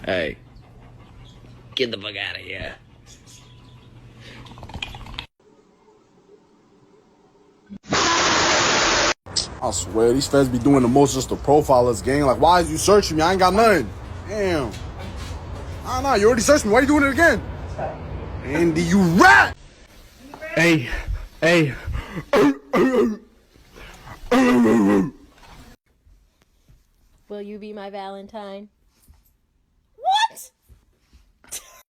Hey, get the fuck out of here. I swear, these feds be doing the most just to profile us, gang. Like, why is you searching me? I ain't got nothing. Damn. Nah, you already searched me. Why you doing it again? Andy, you rat! Hey, hey. Will you be my Valentine?